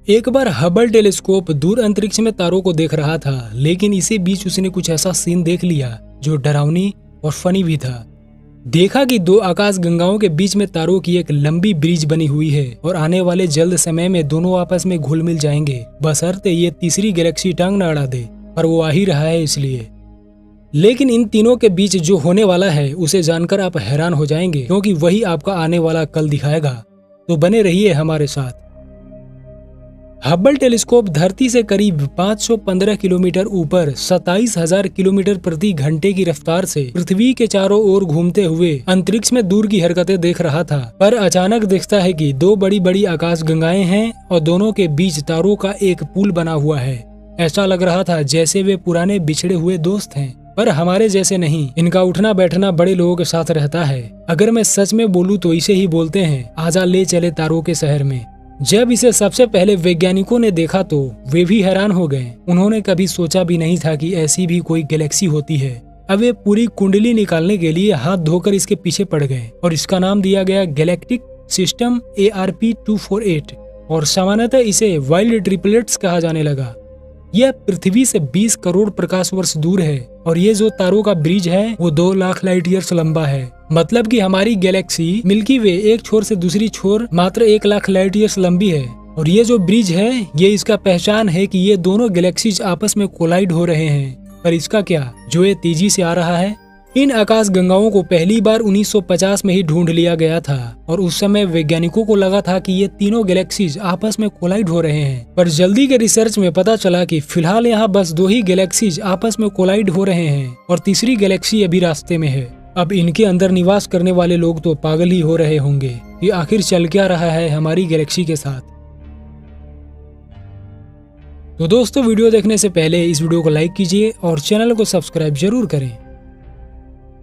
एक बार Hubble telescope दूर अंतरिक्ष में तारों को देख रहा था, लेकिन इसी बीच उसने कुछ ऐसा सीन देख लिया जो डरावनी और फनी भी था। देखा कि दो आकाश गंगाओं के बीच में तारों की एक लंबी ब्रिज बनी हुई है और आने वाले जल्द समय में दोनों आपस में घुल मिल जाएंगे, बशर्ते ये तीसरी गैलेक्सी टांग न अड़ा दे, पर वो आ ही रहा है इसलिए। लेकिन इन तीनों के बीच जो होने वाला है उसे जानकर आप हैरान हो जाएंगे, क्योंकि वही आपका आने वाला कल दिखाएगा। तो बने रहिए हमारे साथ। हबल टेलीस्कोप धरती से करीब 515 किलोमीटर ऊपर 27,000 किलोमीटर प्रति घंटे की रफ्तार से पृथ्वी के चारों ओर घूमते हुए अंतरिक्ष में दूर की हरकतें देख रहा था। पर अचानक देखता है कि दो बड़ी बड़ी आकाश गंगाएं हैं और दोनों के बीच तारों का एक पुल बना हुआ है। ऐसा लग रहा था जैसे वे पुराने बिछड़े हुए दोस्त हैं, पर हमारे जैसे नहीं। इनका उठना बैठना बड़े लोगों के साथ रहता है। अगर मैं सच में बोलूं तो इसे ही बोलते हैं आजा ले चले तारों के शहर में। जब इसे सबसे पहले वैज्ञानिकों ने देखा तो वे भी हैरान हो गए। उन्होंने कभी सोचा भी नहीं था कि ऐसी भी कोई गैलेक्सी होती है। अब वे पूरी कुंडली निकालने के लिए हाथ धोकर इसके पीछे पड़ गए और इसका नाम दिया गया गैलेक्टिक सिस्टम ARP-248 और सामान्यतः इसे वाइल्ड ट्रिपलेट्स कहा जाने लगा। यह पृथ्वी से 20 करोड़ प्रकाश वर्ष दूर है और ये जो तारों का ब्रिज है वो 2 लाख लाइट ईयर्स लंबा है। मतलब कि हमारी गैलेक्सी मिल्की वे एक छोर से दूसरी छोर मात्र 1 लाख लाइट ईयर्स लंबी है। और ये जो ब्रिज है ये इसका पहचान है कि ये दोनों गैलेक्सीज आपस में कोलाइड हो रहे हैं। पर इसका क्या जो ये तेजी से आ रहा है। इन आकाश गंगाओं को पहली बार 1950 में ही ढूंढ लिया गया था और उस समय वैज्ञानिकों को लगा था कि ये तीनों गैलेक्सीज आपस में कोलाइड हो रहे हैं। पर जल्दी के रिसर्च में पता चला कि फिलहाल यहाँ बस 2 ही गैलेक्सीज आपस में कोलाइड हो रहे हैं और तीसरी गैलेक्सी अभी रास्ते में है। अब इनके अंदर निवास करने वाले लोग तो पागल ही हो रहे होंगे कि आखिर चल क्या रहा है हमारी गैलेक्सी के साथ। तो दोस्तों, वीडियो देखने से पहले इस वीडियो को लाइक कीजिए और चैनल को सब्सक्राइब जरूर करें।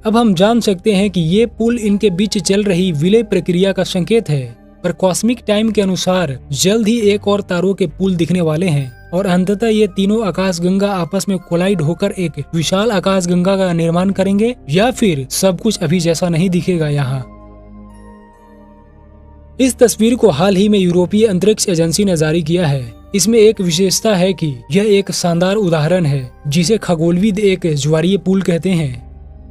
अब हम जान सकते हैं कि ये पुल इनके बीच चल रही विलय प्रक्रिया का संकेत है। पर कॉस्मिक टाइम के अनुसार जल्द ही एक और तारों के पुल दिखने वाले हैं और अंततः ये तीनों आकाश गंगा आपस में कोलाइड होकर एक विशाल आकाश गंगा का निर्माण करेंगे, या फिर सब कुछ अभी जैसा नहीं दिखेगा यहाँ। इस तस्वीर को हाल ही में यूरोपीय अंतरिक्ष एजेंसी ने जारी किया है। इसमें एक विशेषता है कि यह एक शानदार उदाहरण है जिसे खगोलविद एक ज्वारीय पुल कहते हैं।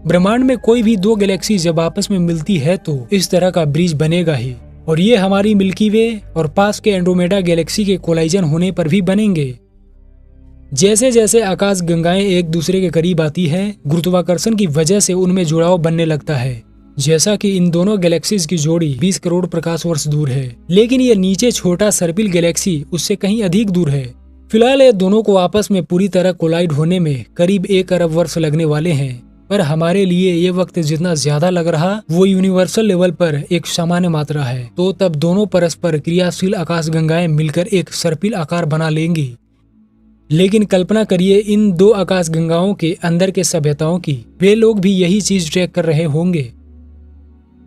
ब्रह्मांड में कोई भी 2 गैलेक्सी जब आपस में मिलती है तो इस तरह का ब्रिज बनेगा ही, और ये हमारी मिल्की वे और पास के एंड्रोमेडा गैलेक्सी के कोलाइजन होने पर भी बनेंगे। जैसे जैसे आकाश गंगाएं एक दूसरे के करीब आती है, गुरुत्वाकर्षण की वजह से उनमें जुड़ाव बनने लगता है। जैसा कि इन दोनों गैलेक्सीज की जोड़ी 20 करोड़ प्रकाश वर्ष दूर है, लेकिन ये नीचे छोटा सर्पिल गैलेक्सी उससे कहीं अधिक दूर है। फिलहाल ये दोनों को आपस में पूरी तरह कोलाइड होने में करीब 1 अरब वर्ष लगने वाले हैं। पर हमारे लिए ये वक्त जितना ज्यादा लग रहा वो यूनिवर्सल लेवल पर एक सामान्य मात्रा है। तो तब दोनों परस्पर क्रियाशील आकाश गंगाएं मिलकर एक सर्पिल आकार बना लेंगी। लेकिन कल्पना करिए इन 2 आकाश गंगाओं के अंदर के सभ्यताओं की, वे लोग भी यही चीज ट्रैक कर रहे होंगे।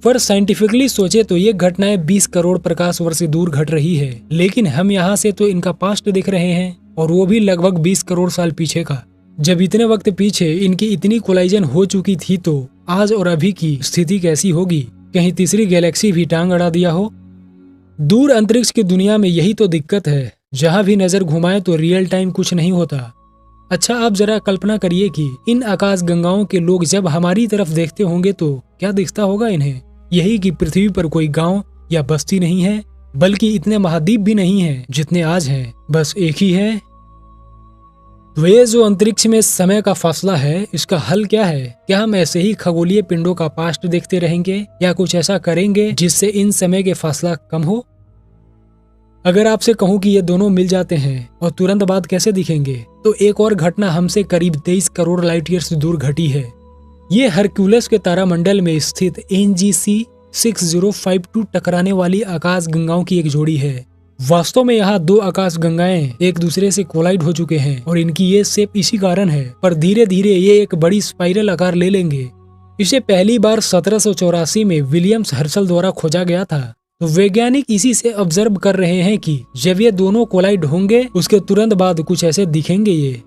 पर साइंटिफिकली सोचे तो ये घटनाएं 20 करोड़ प्रकाश वर्ष से दूर घट रही है, लेकिन हम यहाँ से तो इनका पास्ट देख रहे हैं, और वो भी लगभग 20 करोड़ साल पीछे का। जब इतने वक्त पीछे इनकी इतनी कोलाइजन हो चुकी थी तो आज और अभी की स्थिति कैसी होगी। कहीं तीसरी गैलेक्सी भी टांग अड़ा दिया हो। दूर अंतरिक्ष की दुनिया में यही तो दिक्कत है, जहां भी नजर घुमाए तो रियल टाइम कुछ नहीं होता। अच्छा, आप जरा कल्पना करिए कि इन आकाश गंगाओं के लोग जब हमारी तरफ देखते होंगे तो क्या दिखता होगा इन्हें। यही कि पृथ्वी पर कोई गांव या बस्ती नहीं है, बल्कि इतने महाद्वीप भी नहीं है जितने आज हैं, बस एक ही है। वे जो अंतरिक्ष में समय का फासला है, इसका हल क्या है। क्या हम ऐसे ही खगोलीय पिंडों का पास्ट देखते रहेंगे या कुछ ऐसा करेंगे जिससे इन समय के फासला कम हो। अगर आपसे कहूं कि ये दोनों मिल जाते हैं और तुरंत बाद कैसे दिखेंगे, तो एक और घटना हमसे करीब 23 करोड़ लाइट ईयर्स दूर घटी है। ये हरक्यूलस के तारामंडल में स्थित NGC 6052 टकराने वाली आकाश गंगाओं की एक जोड़ी है। वास्तव में यहाँ 2 आकाश गंगाएं एक दूसरे से कोलाइड हो चुके हैं और इनकी ये शेप इसी कारण है। पर धीरे धीरे ये एक बड़ी स्पाइरल आकार ले लेंगे। इसे पहली बार 1784 में विलियम्स हर्शल द्वारा खोजा गया था। तो वैज्ञानिक इसी से ऑब्जर्व कर रहे हैं कि जब ये दोनों कोलाइड होंगे उसके तुरंत बाद कुछ ऐसे दिखेंगे ये।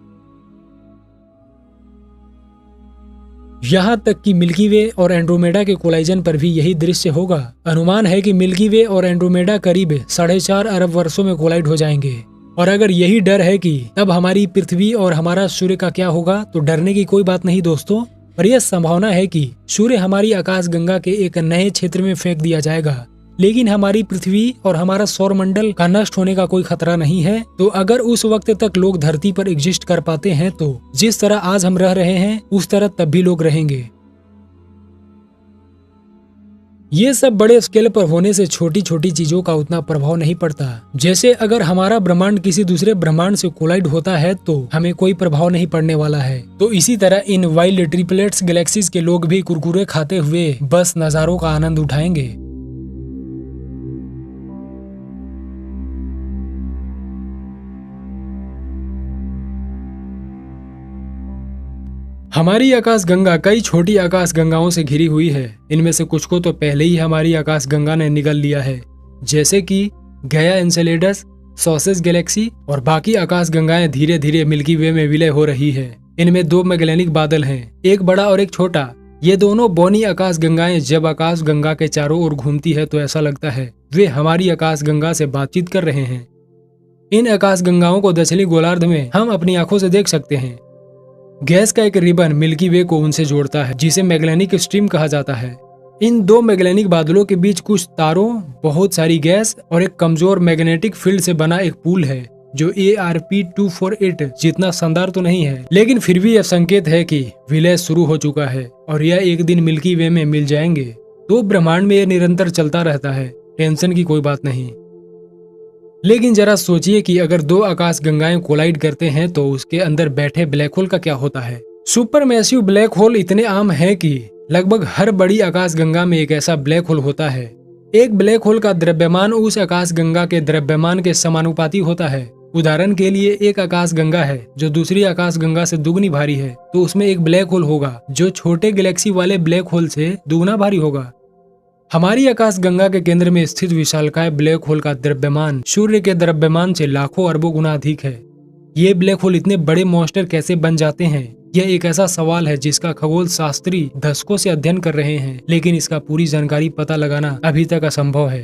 यहाँ तक कि मिल्की वे और एंड्रोमेडा के कोलाइजन पर भी यही दृश्य होगा। अनुमान है कि मिल्की वे और एंड्रोमेडा करीब 4.5 अरब वर्षों में कोलाइड हो जाएंगे। और अगर यही डर है कि तब हमारी पृथ्वी और हमारा सूर्य का क्या होगा, तो डरने की कोई बात नहीं दोस्तों। पर यह संभावना है कि सूर्य हमारी आकाशगंगा के एक नए क्षेत्र में फेंक दिया जाएगा, लेकिन हमारी पृथ्वी और हमारा सौरमंडल का नष्ट होने का कोई खतरा नहीं है। तो अगर उस वक्त तक लोग धरती पर एग्जिस्ट कर पाते हैं, तो जिस तरह आज हम रह रहे हैं उस तरह तब भी लोग रहेंगे। ये सब बड़े स्केल पर होने से छोटी छोटी चीजों का उतना प्रभाव नहीं पड़ता। जैसे अगर हमारा ब्रह्मांड किसी दूसरे ब्रह्मांड से कोलाइड होता है तो हमें कोई प्रभाव नहीं पड़ने वाला है। तो इसी तरह इन वाइल्ड ट्रिपलेट्स गैलेक्सीज के लोग भी कुरकुरे खाते हुए बस नजारों का आनंद उठाएंगे। हमारी आकाशगंगा कई छोटी आकाशगंगाओं से घिरी हुई है। इनमें से कुछ को तो पहले ही हमारी आकाशगंगा ने निगल लिया है, जैसे कि गया एनसेलेडस, सॉसेज गैलेक्सी, और बाकी आकाशगंगाएं धीरे धीरे मिल्की वे में विलय हो रही है। इनमें 2 मैगेलेनिक बादल हैं, एक बड़ा और एक छोटा। ये दोनों बौनी आकाशगंगाएं जब आकाशगंगा के चारों ओर घूमती है तो ऐसा लगता है वे हमारी आकाशगंगा से बातचीत कर रहे हैं। इन आकाशगंगाओं को दक्षिणी गोलार्ध में हम अपनी आंखों से देख सकते हैं। गैस का एक रिबन मिल्की वे को उनसे जोड़ता है, जिसे मैगेलेनिक स्ट्रीम कहा जाता है। इन 2 मैगेलेनिक बादलों के बीच कुछ तारों, बहुत सारी गैस और एक कमजोर मैग्नेटिक फील्ड से बना एक पुल है, जो ARP-248 जितना शानदार तो नहीं है, लेकिन फिर भी यह संकेत है कि विलय शुरू हो चुका है और यह एक दिन मिल्की वे में मिल जाएंगे। तो ब्रह्मांड में यह निरंतर चलता रहता है, टेंशन की कोई बात नहीं। लेकिन जरा सोचिए कि अगर 2 आकाशगंगाएं कोलाइड करते हैं तो उसके अंदर बैठे ब्लैक होल का क्या होता है। सुपर मैसिव ब्लैक होल इतने आम है कि लगभग हर बड़ी आकाशगंगा में एक ऐसा ब्लैक होल होता है। एक ब्लैक होल का द्रव्यमान उस आकाशगंगा के द्रव्यमान के समानुपाती होता है। उदाहरण के लिए एक आकाशगंगा है जो दूसरी आकाशगंगा से दुगनी भारी है, तो उसमें एक ब्लैक होल होगा जो छोटे गैलेक्सी वाले ब्लैक होल से दुगना भारी होगा। हमारी आकाशगंगा के केंद्र में स्थित विशालकाय ब्लैक होल का द्रव्यमान सूर्य के द्रव्यमान से लाखों अरबों गुना अधिक है। ये ब्लैक होल इतने बड़े मॉन्स्टर कैसे बन जाते हैं, यह एक ऐसा सवाल है जिसका खगोल शास्त्री दशकों से अध्ययन कर रहे हैं, लेकिन इसका पूरी जानकारी पता लगाना अभी तक असंभव है।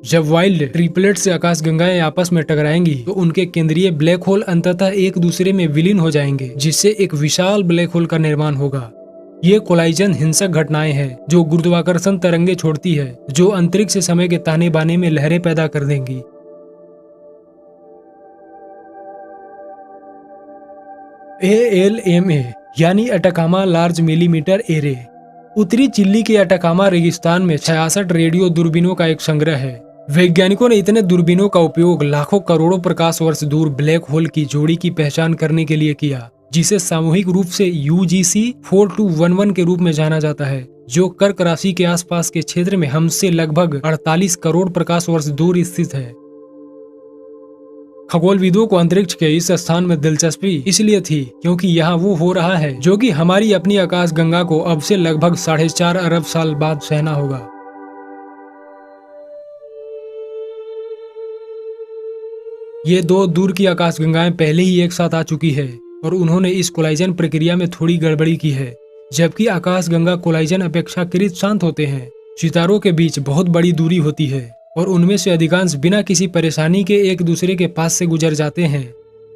जब वाइल्ड ट्रिपलेट से आकाशगंगाएं आपस में टकराएंगी तो उनके केंद्रीय ब्लैक होल अंततः एक दूसरे में विलीन हो जाएंगे, जिससे एक विशाल ब्लैक होल का निर्माण होगा। ये कोलाइजन हिंसक घटनाएं हैं जो गुरुत्वाकर्षण तरंगे छोड़ती है, जो अंतरिक्ष समय के ताने बाने में लहरें पैदा कर देंगी। ALMA यानी अटाकामा लार्ज मिलीमीटर एरे उत्तरी चिली के अटाकामा रेगिस्तान में 66 रेडियो दूरबीनों का एक संग्रह है। वैज्ञानिकों ने इतने दूरबीनों का उपयोग लाखों करोड़ों प्रकाश वर्ष दूर ब्लैक होल की जोड़ी की पहचान करने के लिए किया, जिसे सामूहिक रूप से UGC 4211 के रूप में जाना जाता है, जो कर्क राशि के आसपास के क्षेत्र में हमसे लगभग 48 करोड़ प्रकाश वर्ष दूर स्थित है। खगोलविदों को अंतरिक्ष के इस स्थान में दिलचस्पी इसलिए थी क्योंकि यहाँ वो हो रहा है जो कि हमारी अपनी आकाशगंगा को अब से लगभग 4.5 अरब साल बाद सहना होगा। ये 2 दूर की आकाशगंगाएं पहले ही एक साथ आ चुकी है और उन्होंने इस कोलाइजन प्रक्रिया में थोड़ी गड़बड़ी की है। जबकि आकाशगंगा कोलाइजन अपेक्षाकृत शांत होते हैं, सितारों के बीच बहुत बड़ी दूरी होती है और उनमें से अधिकांश बिना किसी परेशानी के एक दूसरे के पास से गुजर जाते हैं।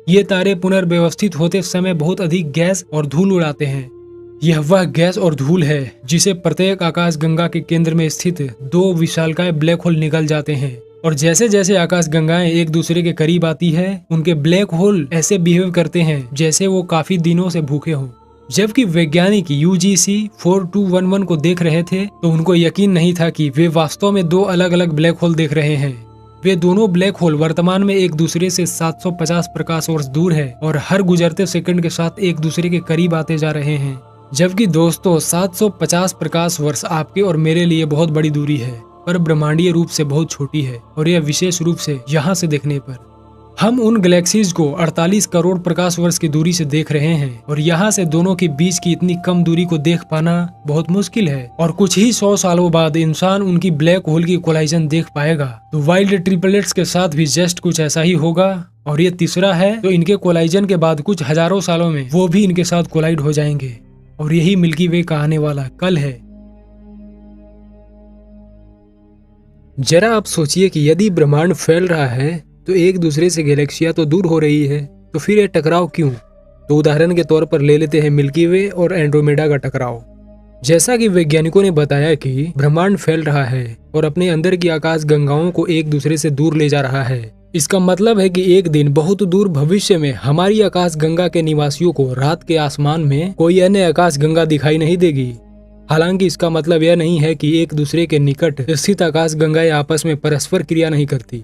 ये तारे पुनर्व्यवस्थित होते समय बहुत अधिक गैस और धूल उड़ाते हैं। यह वह गैस और धूल है जिसे प्रत्येक आकाशगंगा के केंद्र में स्थित 2 विशालकाय ब्लैक होल निगल जाते हैं। और जैसे जैसे आकाशगंगाएं एक दूसरे के करीब आती है, उनके ब्लैक होल ऐसे बिहेव करते हैं जैसे वो काफी दिनों से भूखे हों। जबकि वैज्ञानिक UGC 4211 को देख रहे थे तो उनको यकीन नहीं था कि वे वास्तव में 2 अलग अलग ब्लैक होल देख रहे हैं। वे दोनों ब्लैक होल वर्तमान में एक दूसरे से 750 प्रकाश वर्ष दूर है और हर गुजरते सेकंड के साथ एक दूसरे के करीब आते जा रहे हैं। जबकि दोस्तों 750 प्रकाश वर्ष आपके और मेरे लिए बहुत बड़ी दूरी है, पर ब्रह्मांडीय रूप से बहुत छोटी है। और यह विशेष रूप से यहाँ से देखने पर हम उन गैलेक्सीज को 48 करोड़ प्रकाश वर्ष की दूरी से देख रहे हैं और यहाँ से दोनों के बीच की इतनी कम दूरी को देख पाना बहुत मुश्किल है। और कुछ ही 100 सालों बाद इंसान उनकी ब्लैक होल की कोलाइजन देख पाएगा। तो वाइल्ड ट्रिपलेट्स के साथ भी जस्ट कुछ ऐसा ही होगा। और ये तीसरा है तो इनके कोलाइजन के बाद कुछ हजारों सालों में वो भी इनके साथ कोलाइड हो जाएंगे। और यही मिल्की वे का आने वाला कल है। जरा आप सोचिए कि यदि ब्रह्मांड फैल रहा है तो एक दूसरे से गैलेक्सियां तो दूर हो रही है, तो फिर ये टकराव क्यों? तो उदाहरण के तौर पर ले लेते हैं मिल्की वे और एंड्रोमेडा का टकराव। जैसा कि वैज्ञानिकों ने बताया कि ब्रह्मांड फैल रहा है और अपने अंदर की आकाश गंगाओं को एक दूसरे से दूर ले जा रहा है। इसका मतलब है कि एक दिन बहुत दूर भविष्य में हमारी आकाश गंगा के निवासियों को रात के आसमान में कोई अन्य आकाश गंगा दिखाई नहीं देगी। हालांकि इसका मतलब यह नहीं है कि एक दूसरे के निकट स्थित आकाश गंगाएं आपस में परस्पर क्रिया नहीं करती।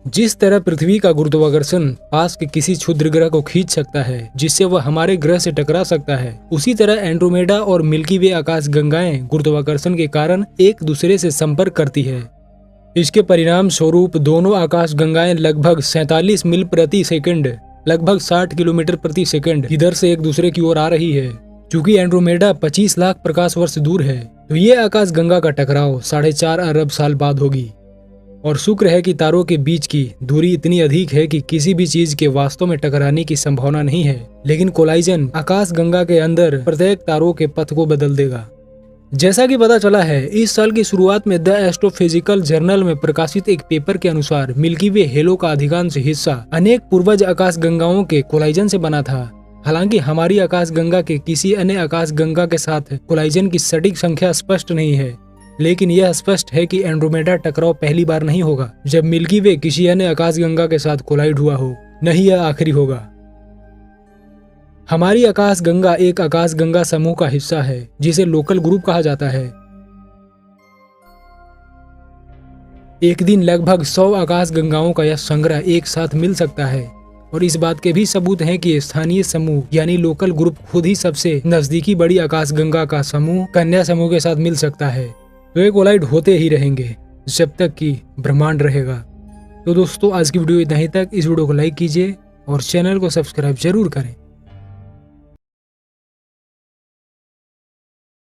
जिस तरह पृथ्वी का गुरुत्वाकर्षण पास के किसी क्षुद्र ग्रह को खींच सकता है जिससे वह हमारे ग्रह से टकरा सकता है, उसी तरह एंड्रोमेडा और मिल्की वे आकाश गंगाएं गुरुत्वाकर्षण के कारण एक दूसरे से संपर्क करती है। इसके परिणाम स्वरूप दोनों आकाश गंगाएं लगभग 47 मील प्रति सेकंड, लगभग 60 किलोमीटर प्रति सेकंड की दर से एक दूसरे की ओर आ रही है। चूंकि एंड्रोमेडा 25 लाख प्रकाश वर्ष दूर है, तो ये आकाश गंगा का टकराव 4.5 अरब साल बाद होगी। और शुक्र है कि तारों के बीच की दूरी इतनी अधिक है कि किसी भी चीज के वास्तव में टकराने की संभावना नहीं है, लेकिन कोलाइजन आकाश गंगा के अंदर प्रत्येक तारों के पथ को बदल देगा। जैसा कि पता चला है, इस साल की शुरुआत में द एस्ट्रोफिजिकल जर्नल में प्रकाशित एक पेपर के अनुसार मिल्की वे हेलो का अधिकांश हिस्सा अनेक पूर्वज आकाश गंगाओं के कोलाइजन से बना था। हालांकि हमारी आकाश गंगा के किसी अन्य आकाश गंगा के साथ कोलाइजन की सटीक संख्या स्पष्ट नहीं है, लेकिन यह स्पष्ट है कि एंड्रोमेडा टकराव पहली बार नहीं होगा जब मिल्की वे किसी अन्य आकाश गंगा के साथ कोलाइड हुआ हो, नहीं यह आखिरी होगा। हमारी आकाश गंगा एक आकाश गंगा समूह का हिस्सा है जिसे लोकल ग्रुप कहा जाता है। एक दिन लगभग 100 आकाश गंगाओं का यह संग्रह एक साथ मिल सकता है, और इस बात के भी सबूत हैं कि स्थानीय समूह यानी लोकल ग्रुप खुद ही सबसे नजदीकी बड़ी आकाश गंगा का समूह कन्या समूह के साथ मिल सकता है। तो ये कोलाइड होते ही रहेंगे जब तक कि ब्रह्मांड रहेगा। तो दोस्तों, आज की वीडियो इतना ही तक। इस वीडियो को लाइक कीजिए और चैनल को सब्सक्राइब जरूर करें।